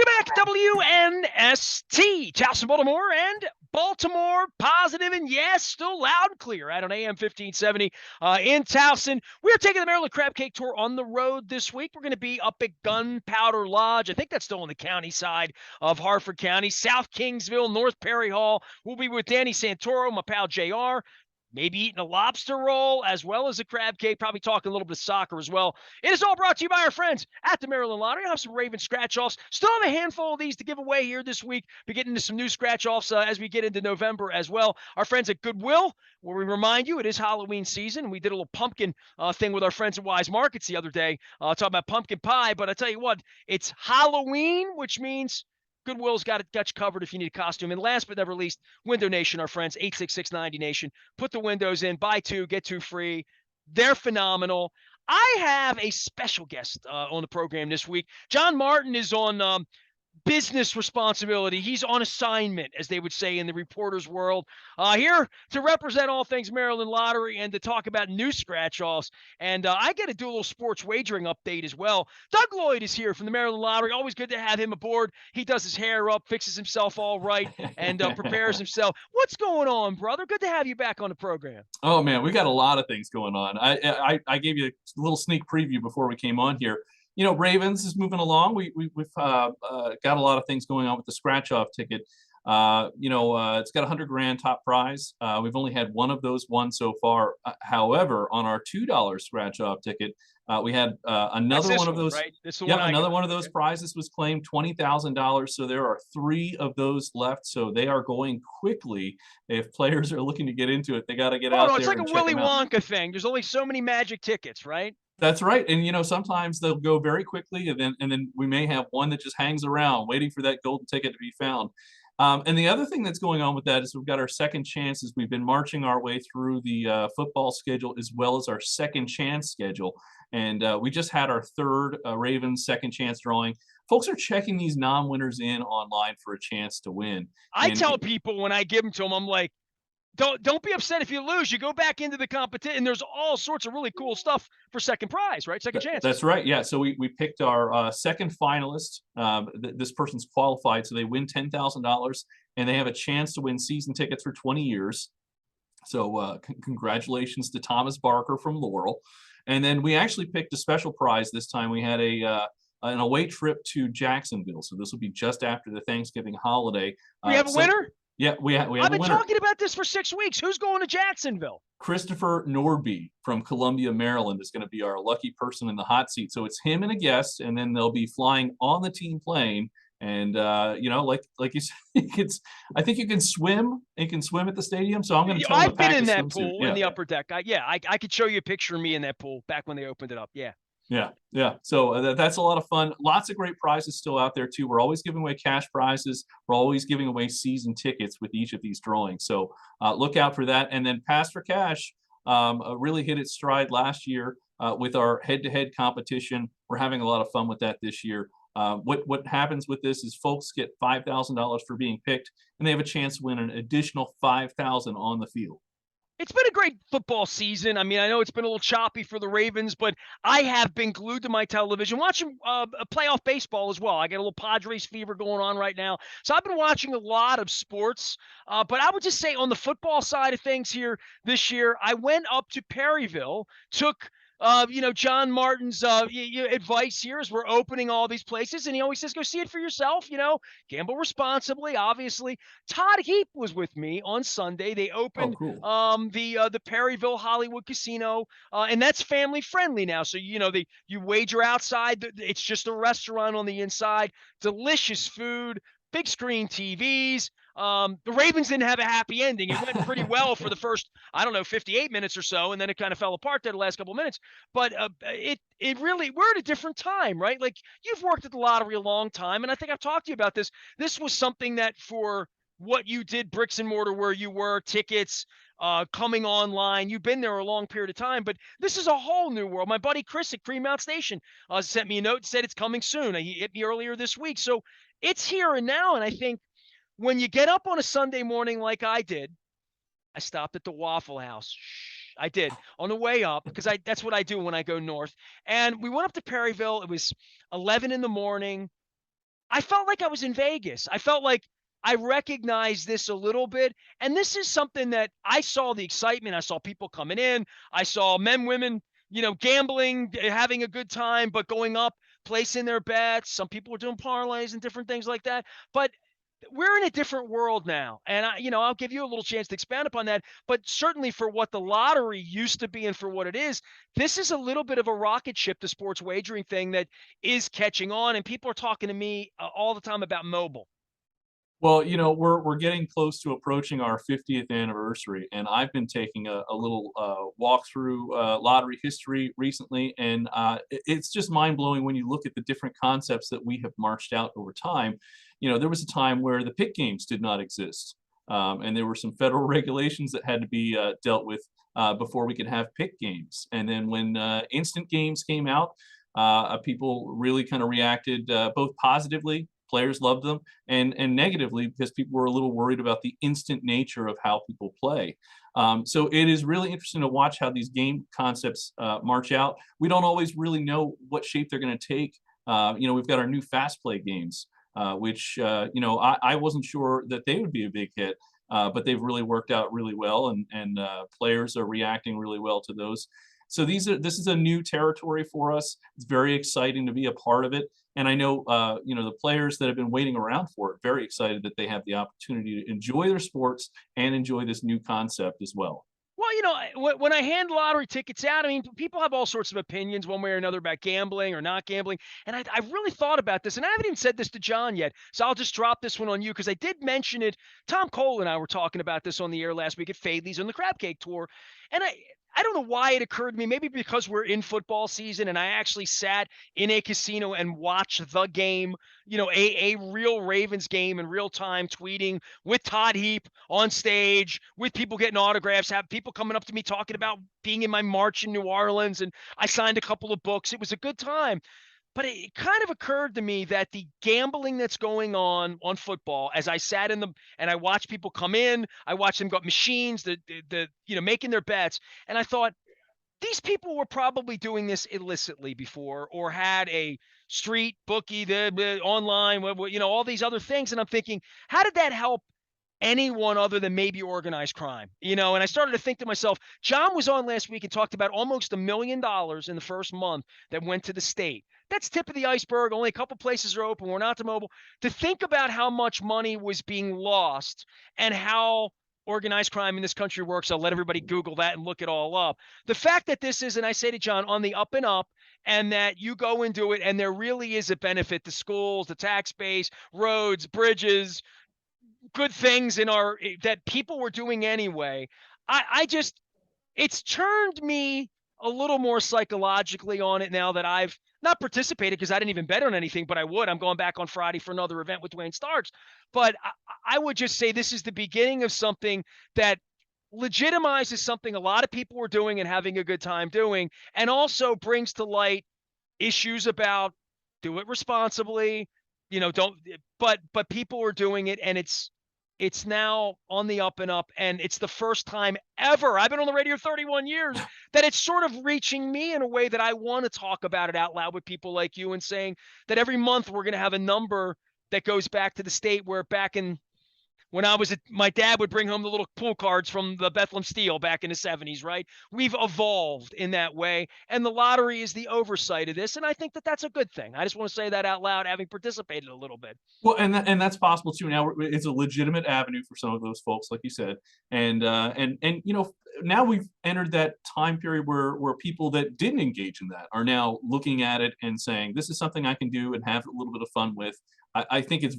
Welcome back, WNST, Towson, Baltimore, and Baltimore positive, and yes, still loud and clear out on AM 1570 in Towson. We're taking the Maryland Crab Cake Tour on the road this week. We're going to be up at Gunpowder Lodge. I think that's still on the county side of Harford County. South Kingsville, North Perry Hall. We'll be with Danny Santoro, my pal JR. Maybe eating a lobster roll as well as a crab cake, probably talking a little bit of soccer as well. It is all brought to you by our friends at the Maryland Lottery. I have some Raven scratch-offs. Still have a handful of these to give away here this week. Be getting into some new scratch-offs as we get into November as well. Our friends at Goodwill, where we remind you it is Halloween season. We did a little pumpkin thing with our friends at Wise Markets the other day, talking about pumpkin pie. But I tell you what, it's Halloween, which means Goodwill's got you covered if you need a costume. And last but never least, Window Nation, our friends, 866-90Nation. Put the windows in, buy two, get two free. They're phenomenal. I have a special guest on the program this week. John Martin is on business responsibility. He's on assignment, as they would say in the reporter's world, here to represent all things Maryland Lottery and to talk about new scratch-offs. And I get to do a little sports wagering update as well. Doug Lloyd is here from the Maryland Lottery. Always good to have him aboard. He does his hair up, fixes himself all right, and prepares himself. What's going on, brother? Good to have you back on the program. Oh, man, we got a lot of things going on. I gave you a little sneak preview before we came on here. You know, Ravens is moving along. We've got a lot of things going on with the scratch-off ticket. It's got $100,000 top prize. We've only had one of those won so far. However, on our $2 scratch-off ticket, we had another one of those. Right? Another one of those prizes was claimed, $20,000. So there are 3 of those left. So they are going quickly. If players are looking to get into it, they got to get out there. It's like a Willy Wonka thing. There's only so many magic tickets, right? That's right. And sometimes they'll go very quickly, and then we may have one that just hangs around waiting for that golden ticket to be found. And the other thing that's going on with that is we've got our second chances. We've been marching our way through the football schedule as well as our second chance schedule. And we just had our third Ravens second chance drawing. Folks are checking these non-winners in online for a chance to win. I tell people when I give them to them, I'm like, don't be upset if you lose. You go back into the competition, and there's all sorts of really cool stuff for second prize, right? Second chance. That's right. Yeah. So we picked our second finalist. This person's qualified, so they win $10,000, and they have a chance to win season tickets for 20 years. So congratulations to Thomas Barker from Laurel. And then we actually picked a special prize this time. We had an away trip to Jacksonville. So this will be just after the Thanksgiving holiday. We have a winner? Yeah, we have I've been a winner. talking about this for 6 weeks. Who's going to Jacksonville? Christopher Norby from Columbia, Maryland is going to be our lucky person in the hot seat. So it's him and a guest, and then they'll be flying on the team plane. And like you said, I think you can swim. You can swim at the stadium. So I'm going to tell them I've been in that pool in the upper deck. I could show you a picture of me in that pool back when they opened it up. Yeah. Yeah. So that's a lot of fun. Lots of great prizes still out there too. We're always giving away cash prizes. We're always giving away season tickets with each of these drawings. So look out for that. And then Pass for Cash really hit its stride last year with our head-to-head competition. We're having a lot of fun with that this year. What happens with this is folks get $5,000 for being picked, and they have a chance to win an additional $5,000 on the field. It's been a great football season. I mean, I know it's been a little choppy for the Ravens, but I have been glued to my television watching playoff baseball as well. I got a little Padres fever going on right now. So I've been watching a lot of sports. But I would just say on the football side of things here this year, I went up to Perryville, took John Martin's advice here as we're opening all these places, and he always says, go see it for yourself, gamble responsibly, obviously. Todd Heap was with me on Sunday. They opened the Perryville Hollywood Casino, and that's family friendly now. So, you wager outside. It's just a restaurant on the inside, delicious food, big screen TVs. The Ravens didn't have a happy ending. It went pretty well for the first, 58 minutes or so, and then it kind of fell apart there the last couple of minutes. But it really, we're at a different time, right? Like, you've worked at the lottery a long time, and I think I've talked to you about this. This was something that for what you did, bricks and mortar, where you were, tickets, coming online, you've been there a long period of time, but this is a whole new world. My buddy Chris at Creamount Station sent me a note, said it's coming soon. He hit me earlier this week. So it's here and now, and I think when you get up on a Sunday morning like I did, I stopped at the Waffle House. I did on the way up because that's what I do when I go north. And we went up to Perryville. It was 11 in the morning. I felt like I was in Vegas. I felt like I recognized this a little bit. And this is something that I saw the excitement. I saw people coming in. I saw men, women, gambling, having a good time, but going up, placing their bets. Some people were doing parlays and different things like that. But we're in a different world now. And I'll give you a little chance to expand upon that. But certainly for what the lottery used to be and for what it is, this is a little bit of a rocket ship, the sports wagering thing that is catching on. And people are talking to me all the time about mobile. Well, we're getting close to approaching our 50th anniversary, and I've been taking a little walk through lottery history recently, and it's just mind blowing when you look at the different concepts that we have marched out over time. There was a time where the pick games did not exist, and there were some federal regulations that had to be dealt with before we could have pick games. And then when instant games came out, people really kind of reacted both positively. Players loved them, and negatively because people were a little worried about the instant nature of how people play. So it is really interesting to watch how these game concepts march out. We don't always really know what shape they're going to take. We've got our new fast play games, which I wasn't sure that they would be a big hit, but they've really worked out really well, and players are reacting really well to those. So this is a new territory for us. It's very exciting to be a part of it. And I know, the players that have been waiting around for it, very excited that they have the opportunity to enjoy their sports and enjoy this new concept as well. Well, when I hand lottery tickets out, I mean, people have all sorts of opinions one way or another about gambling or not gambling. And I really thought about this, and I haven't even said this to John yet. So I'll just drop this one on you because I did mention it. Tom Cole and I were talking about this on the air last week at Fadley's on the Crab Cake Tour. And I don't know why it occurred to me, maybe because we're in football season and I actually sat in a casino and watched the game, a real Ravens game in real time, tweeting with Todd Heap on stage, with people getting autographs, have people coming up to me talking about being in my march in New Orleans. And I signed a couple of books. It was a good time. But it kind of occurred to me that the gambling that's going on football, as I sat in them and I watched people come in, I watched them got machines, making their bets, and I thought these people were probably doing this illicitly before or had a street bookie, the online, all these other things, and I'm thinking, how did that help anyone other than maybe organized crime, and I started to think to myself, John was on last week and talked about almost $1 million in the first month that went to the state. That's tip of the iceberg. Only a couple places are open. We're not to mobile. To think about how much money was being lost and how organized crime in this country works, I'll let everybody Google that and look it all up. The fact that this is, and I say to John, on the up and up, and that you go and do it, and there really is a benefit to schools, the tax base, roads, bridges, good things that people were doing anyway. I just, it's turned me a little more psychologically on it now that I've not participated because I didn't even bet on anything, but I would. I'm going back on Friday for another event with Dwayne Starks. But I would just say this is the beginning of something that legitimizes something a lot of people were doing and having a good time doing, and also brings to light issues about do it responsibly, don't, but people are doing it, and it's now on the up and up, and it's the first time ever, I've been on the radio 31 years, that it's sort of reaching me in a way that I want to talk about it out loud with people like you and saying that every month we're going to have a number that goes back to the state where back in when I was my dad would bring home the little pool cards from the Bethlehem Steel back in the 70s, right? We've evolved in that way, and the lottery is the oversight of this, and I think that that's a good thing. I just want to say that out loud, having participated a little bit. Well, and that's possible too. Now it's a legitimate avenue for some of those folks, like you said, and now we've entered that time period where people that didn't engage in that are now looking at it and saying, "This is something I can do and have a little bit of fun with." I think it's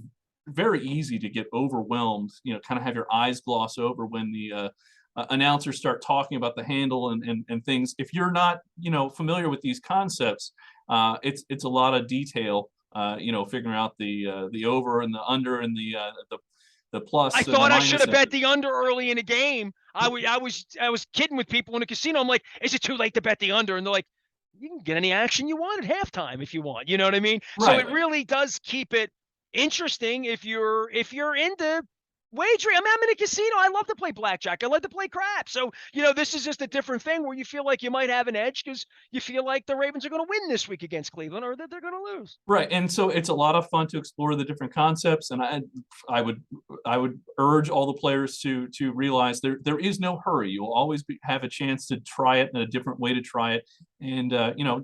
very easy to get overwhelmed. Kind of have your eyes gloss over when the announcers start talking about the handle and things. If you're not familiar with these concepts, it's a lot of detail. Figuring out the over and the under and the plus I and the thought I minus. should have bet the under early in the game. I was kidding with people in the casino. I'm like, is it too late to bet the under? And they're like, you can get any action you want at halftime if you want. You know what I mean? So Right. it really does keep it interesting if you're into wagering. I mean, I'm in a casino. I love to play blackjack. I like to play crap. So, this is just a different thing where you feel like you might have an edge because you feel like the Ravens are going to win this week against Cleveland or that they're going to lose. Right, and so it's a lot of fun to explore the different concepts, and I would I would urge all the players to realize there is no hurry. You'll always have a chance to try it and a different way to try it, and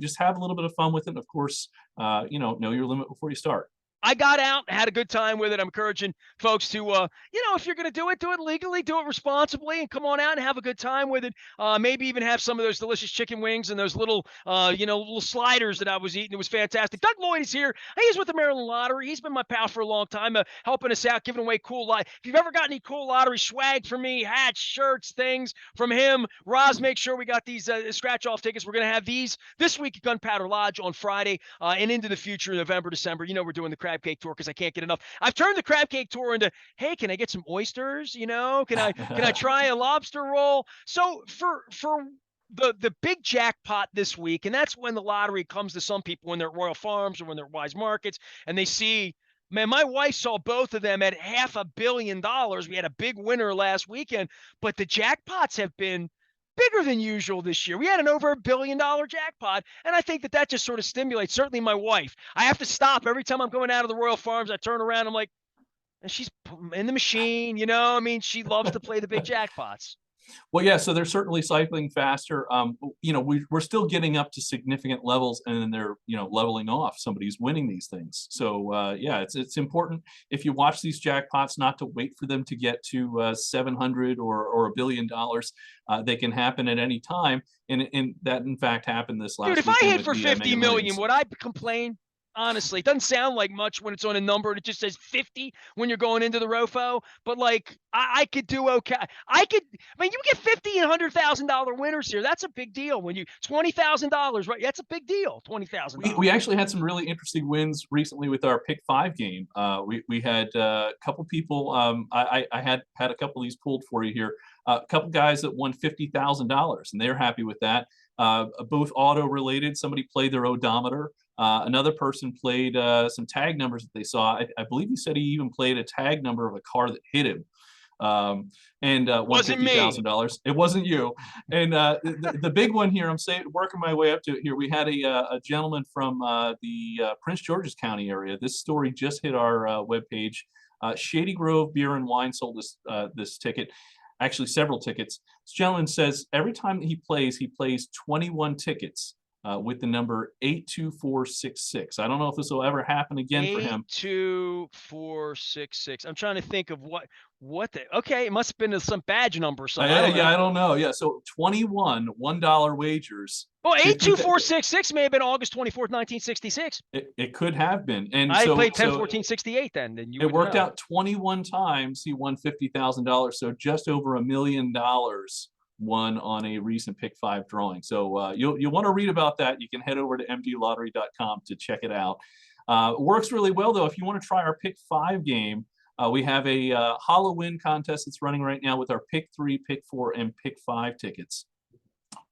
just have a little bit of fun with it. And of course, know your limit before you start. I got out, had a good time with it. I'm encouraging folks to, if you're going to do it legally, do it responsibly, and come on out and have a good time with it. Maybe even have some of those delicious chicken wings and those little, little sliders that I was eating. It was fantastic. Doug Lloyd is here. He's with the Maryland Lottery. He's been my pal for a long time, helping us out, giving away cool lot. If you've ever got any cool lottery swag for me, hats, shirts, things from him, Roz, make sure we got these scratch-off tickets. We're going to have these this week at Gunpowder Lodge on Friday and into the future, November, December. We're doing the crab cake tour because I can't get enough. I've turned the crab cake tour into, hey, can I get some oysters? Can I try a lobster roll? So for the big jackpot this week, and that's when the lottery comes to some people when they're at Royal Farms or when they're at Wise Markets, and they see, man, my wife saw both of them at $500 million. We had a big winner last weekend, but the jackpots have been bigger than usual this year. We had an over $1 billion jackpot, and I think that just sort of stimulates, certainly my wife. I have to stop every time I'm going out of the Royal Farms. I turn around, I'm like, and she's in the machine, I mean, she loves to play the big jackpots. Well, yeah, so they're certainly cycling faster. We're still getting up to significant levels, and then they're leveling off. Somebody's winning these things. So yeah, it's important if you watch these jackpots not to wait for them to get to 700 or $1 billion. They can happen at any time, and that in fact happened this last. Dude, if I hit for 50 million, would I complain? Honestly, it doesn't sound like much when it's on a number and it just says 50 when you're going into the ROFO, but like I could do okay. I mean, you get 50 and $100,000 winners here. That's a big deal. When you $20,000, right? That's a big deal. $20,000. We actually had some really interesting wins recently with our pick 5 game. We had a couple people. I had a couple of these pulled for you here. A couple guys that won $50,000, and they're happy with that. Both auto related. Somebody played their odometer. Another person played some tag numbers that they saw. I believe he said he even played a tag number of a car that hit him. And won $50,000. It wasn't you. And the big one here, I'm working my way up to it here. We had a gentleman from the Prince George's County area. This story just hit our webpage. Shady Grove Beer and Wine sold this ticket. Actually, several tickets. This gentleman says every time that he plays 21 tickets. With the number 82466. I don't know if this will ever happen again for him. 82466. I'm trying to think of what okay, it must have been some badge number or something. I don't know. Yeah, so 21 $1 wagers. Well, 82466 may have been August 24th, 1966. It could have been. And I played 10-14-68 then. It worked out 21 times. He won $50,000, so just over $1 million won on a recent pick 5 drawing. So you'll want to read about that. You can head over to mdlottery.com to check it out. It works really well though. If you want to try our pick 5 game, we have a Halloween contest that's running right now with our pick 3, pick 4, and pick 5 tickets.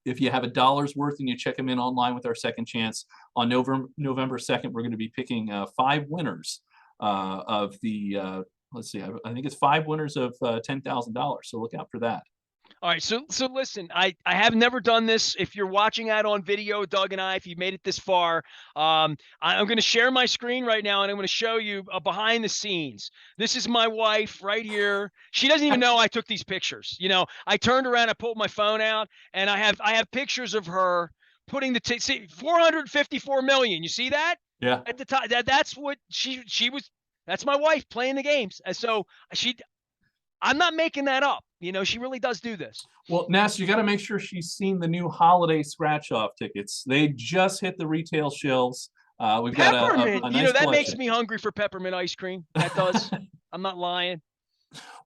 If you have $1 worth and you check them in online with our second chance on November 2nd, we're going to be picking 5 winners of the let's see, I think it's 5 winners of $10,000. So look out for that. All right, so listen, I have never done this. If you're watching that on video, Doug and I, if you made it this far, I'm going to share my screen right now, and I'm going to show you behind the scenes. This is my wife right here. She doesn't even know I took these pictures. I turned around, I pulled my phone out, and I have pictures of her putting the see 454 million. You see that? Yeah. At the top, that's what she was. That's my wife playing the games, and so I'm not making that up. She really does do this. Well, Nestor, you got to make sure she's seen the new holiday scratch-off tickets. They just hit the retail shelves. We've got a nice that collection. Makes me hungry for peppermint ice cream. That does. I'm not lying.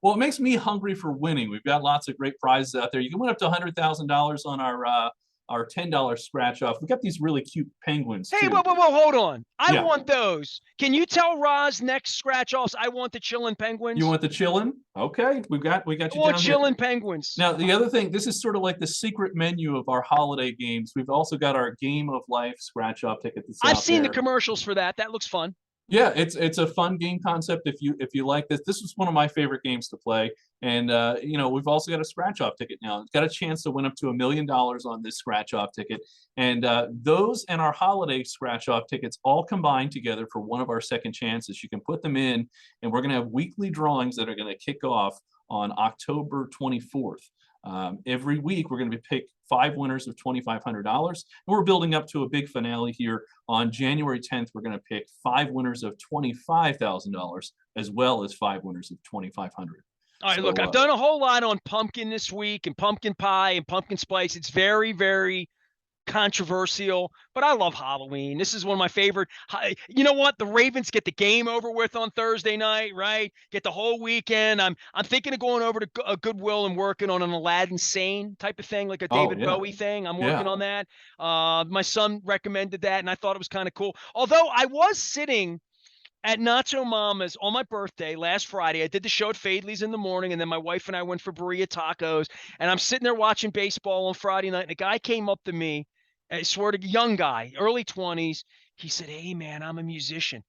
Well, it makes me hungry for winning. We've got lots of great prizes out there. You can win up to $100,000 on our $10 scratch off. We got these really cute penguins. Hey, too. whoa, hold on. I want those. Can you tell Roz next scratch offs I want the chillin' penguins? You want the chillin'? Okay, we got you down chillin' penguins. Now the other thing, this is sort of like the secret menu of our holiday games. We've also got our Game of Life scratch off ticket. I've seen the commercials for that. That looks fun. Yeah, it's a fun game concept if you like this. This was one of my favorite games to play, and we've also got a scratch off ticket now. It's got a chance to win up to $1 million on this scratch off ticket, and those and our holiday scratch off tickets all combined together for one of our second chances. You can put them in, and we're going to have weekly drawings that are going to kick off on October 24th. Every week, we're going to pick 5 winners of $2,500. And we're building up to a big finale here on January 10th. We're going to pick 5 winners of $25,000 as well as 5 winners of 2,500. All right, look, So I've done a whole lot on pumpkin this week and pumpkin pie and pumpkin spice. It's very, very controversial, but I love Halloween. This is one of my favorite. You know what? The Ravens get the game over with on Thursday night, right? Get the whole weekend. I'm thinking of going over to Goodwill and working on an Aladdin Sane type of thing, like a oh David yeah, Bowie thing. I'm yeah. working on that. My son recommended that, and I thought it was kind of cool. Although I was sitting at Nacho Mama's on my birthday last Friday. I did the show at Fadley's in the morning, and then my wife and I went for burrito tacos. And I'm sitting there watching baseball on Friday night, and a guy came up to me, I swear to young guy, early 20s. He said, "Hey, man, I'm a musician.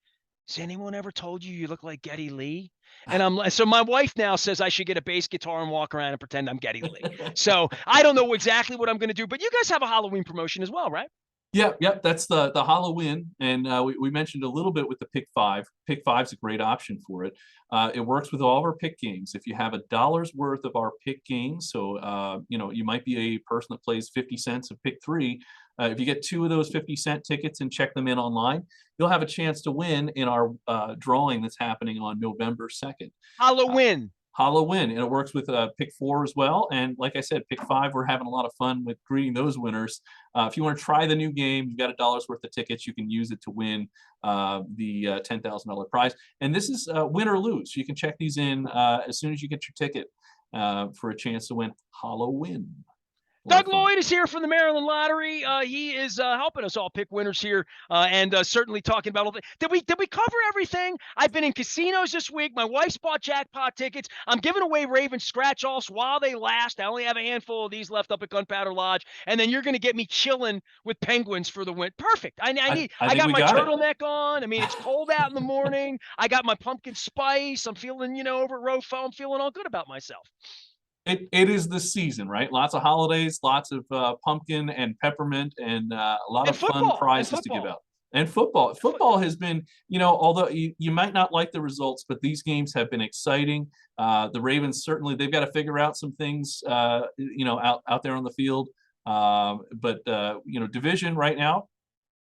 Has anyone ever told you you look like Geddy Lee?" And so my wife now says I should get a bass guitar and walk around and pretend I'm Geddy Lee. So I don't know exactly what I'm going to do, but you guys have a Halloween promotion as well, right? Yep, yep. That's the Halloween, and we mentioned a little bit with the pick five. Pick five's a great option for it. It works with all of our pick games. If you have $1 worth of our pick games, so you might be a person that plays 50 cents of pick three. If you get 2 of those 50-cent tickets and check them in online, you'll have a chance to win in our drawing that's happening on November 2nd. Halloween. Halloween, and it works with pick four as well. And like I said, pick five, we're having a lot of fun with greeting those winners. If you want to try the new game, you got $1 worth of tickets. You can use it to win the $10,000 prize. And this is win or lose. You can check these in as soon as you get your ticket for a chance to win Halloween. Doug Lloyd is here from the Maryland Lottery. He is helping us all pick winners here, and certainly talking about all the. Did we cover everything? I've been in casinos this week. My wife's bought jackpot tickets. I'm giving away Ravens scratch offs while they last. I only have a handful of these left up at Gunpowder Lodge, and then you're going to get me chilling with Penguins for the win. Perfect. I got my turtleneck on. I mean, it's cold out in the morning. I got my pumpkin spice. I'm feeling, over at Rofo. I'm feeling all good about myself. It is the season, right? Lots of holidays, lots of pumpkin and peppermint, and a lot of fun prizes to give out. And football has been, although you might not like the results, but these games have been exciting. The Ravens certainly they've got to figure out some things, out there on the field. But division right now,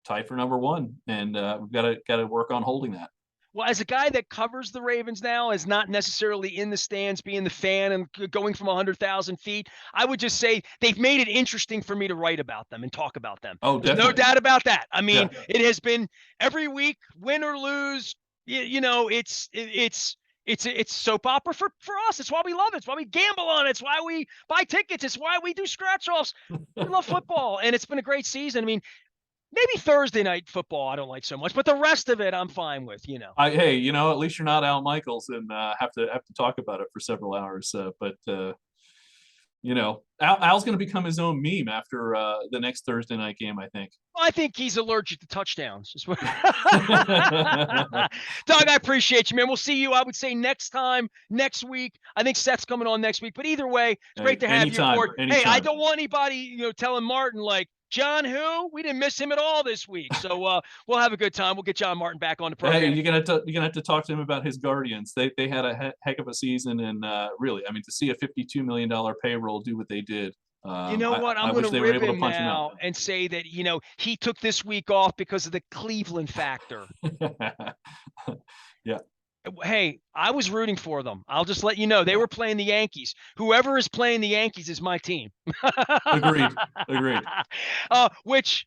tied for number one, and we've got to work on holding that. Well, as a guy that covers the Ravens now, is not necessarily in the stands, being the fan and going from 100,000 feet, I would just say they've made it interesting for me to write about them and talk about them. Oh, There's definitely. no doubt about that. I mean, It has been every week, win or lose. It's soap opera for us. It's why we love it. It's why we gamble on it. It's why we buy tickets. It's why we do scratch offs. We love football, and it's been a great season. I mean, maybe Thursday night football I don't like so much, but the rest of it I'm fine with. Hey, at least you're not Al Michaels and have to talk about it for several hours. But Al's going to become his own meme after the next Thursday night game, I think. I think he's allergic to touchdowns. Doug, I appreciate you, man. We'll see you, I would say, next week. I think Seth's coming on next week. But either way, it's great to have you aboard. Hey, I don't want anybody, telling Martin, like, John who? We didn't miss him at all this week. So we'll have a good time. We'll get John Martin back on the program. Hey, you're gonna have to talk to him about his Guardians. They had a heck of a season, and really, I mean, to see a $52 million payroll do what they did. You know what? I'm going to rib him now and say that, he took this week off because of the Cleveland factor. Yeah. Hey, I was rooting for them. I'll just let you know. They were playing the Yankees. Whoever is playing the Yankees is my team. Agreed. Which,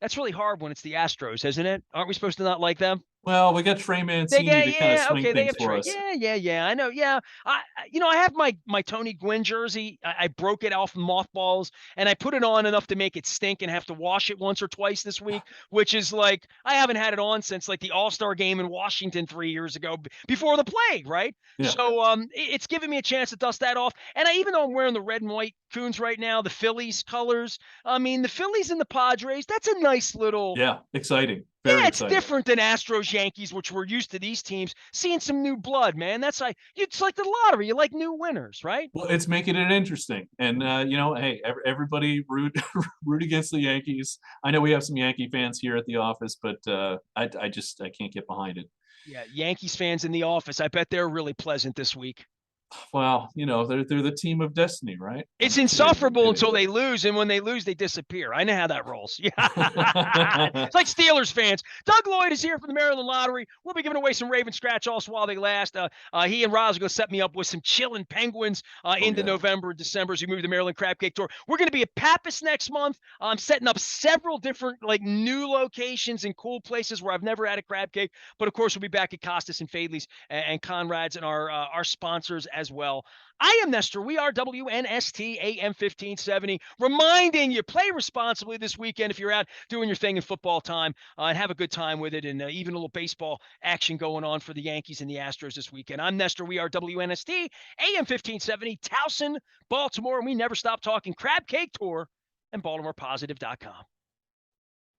that's really hard when it's the Astros, isn't it? Aren't we supposed to not like them? Well, we got Trey Mancini to kind of swing things for us. Yeah. I know. Yeah. I have my Tony Gwynn jersey. I broke it off mothballs and I put it on enough to make it stink and have to wash it once or twice this week, which is like, I haven't had it on since like the All-Star game in Washington 3 years ago before the plague. Right. Yeah. So, it's giving me a chance to dust that off. And even though I'm wearing the red and white Coons right now, the Phillies colors, I mean, the Phillies and the Padres, that's a nice little, exciting. Very Yeah, it's excited. different than Astros, Yankees, which we're used to these teams seeing some new blood, man. That's like it's like the lottery. You like new winners, right? Well, it's making it interesting, and hey, everybody root root against the Yankees. I know we have some Yankee fans here at the office, but I can't get behind it. Yeah, Yankees fans in the office. I bet they're really pleasant this week. Well, they're the team of destiny, right? It's I'm kidding. I'm insufferable kidding. until they lose, and when they lose, they disappear. I know how that rolls. Yeah, it's like Steelers fans. Doug Lloyd is here from the Maryland Lottery. We'll be giving away some Raven scratch offs while they last. He and Roz are going to set me up with some chilling Penguins Oh into yeah. November and December as we move to the Maryland Crab Cake Tour. We're going to be at Pappas next month. I'm setting up several different like new locations and cool places where I've never had a crab cake. But of course, we'll be back at Costas and Fadley's and Conrad's and our sponsors as well. I am Nestor. We are WNST AM 1570. Reminding you, play responsibly this weekend if you're out doing your thing in football time and have a good time with it. And even a little baseball action going on for the Yankees and the Astros this weekend. I'm Nestor. We are WNST AM 1570, Towson, Baltimore. And we never stop talking Crab Cake Tour and BaltimorePositive.com.